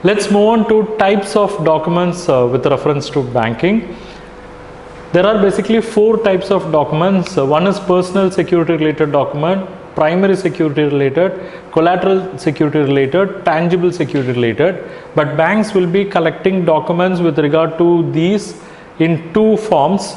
Let's move on to types of documents with reference to banking. There are basically 4 types of documents. One is personal security related document, primary security related, collateral security related, tangible security related. But banks will be collecting documents with regard to these in 2 forms.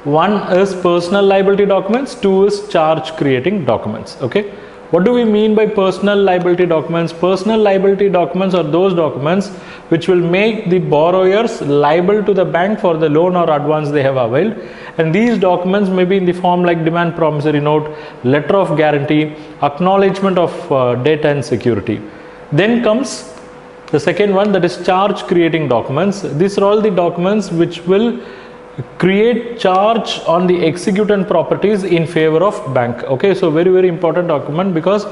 One is personal liability documents, 2 is charge creating documents. Okay. What do we mean by personal liability documents? Personal liability documents are those documents which will make the borrowers liable to the bank for the loan or advance they have availed. And these documents may be in the form like demand promissory note, letter of guarantee, acknowledgement of debt and security. Then comes the second one, that is charge creating documents. These are all the documents which will create charge on the executant properties in favor of bank. Okay, so very important document, because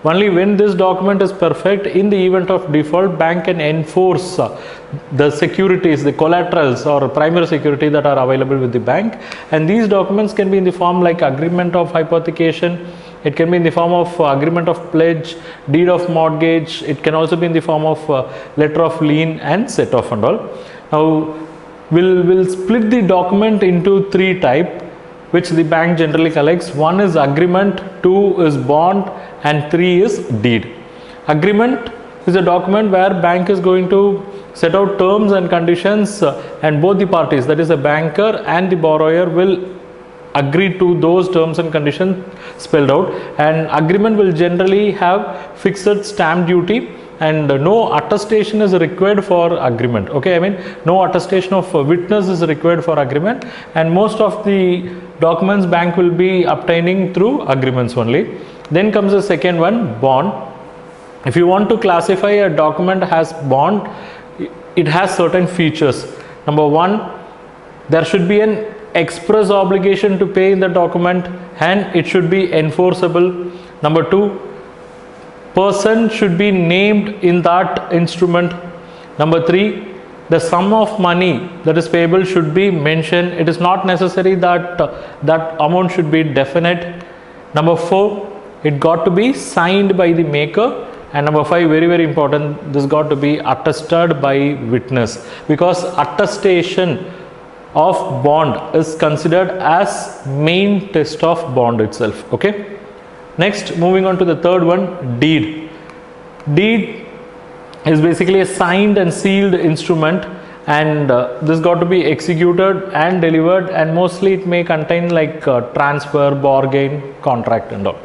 only when this document is perfect, in the event of default, bank can enforce the securities, the collaterals or primary security that are available with the bank. And these documents can be in the form like agreement of hypothecation, it can be in the form of agreement of pledge, deed of mortgage, it can also be in the form of letter of lien and set off and all. Now we'll split the document into 3 types which the bank generally collects. One is agreement, 2 is bond, and 3 is deed. Agreement is a document where bank is going to set out terms and conditions, and both the parties, that is the banker and the borrower, will agree to those terms and conditions spelled out. And agreement will generally have fixed stamp duty, and no attestation is required for agreement. Okay, I mean no attestation of witness is required for agreement, and most of the documents bank will be obtaining through agreements only. Then comes the second one, bond. If you want to classify a document as bond, it has certain features. Number 1, there should be an express obligation to pay in the document and it should be enforceable. Number 2, person should be named in that instrument. Number 3, the sum of money that is payable should be mentioned. It is not necessary that that amount should be definite. Number 4, it got to be signed by the maker. And number 5, very important, this got to be attested by witness, because attestation of bond is considered as main test of bond itself. Okay. Next, moving on to the third one, deed. Deed is basically a signed and sealed instrument, and this got to be executed and delivered, and mostly it may contain like transfer, bargain, contract and all.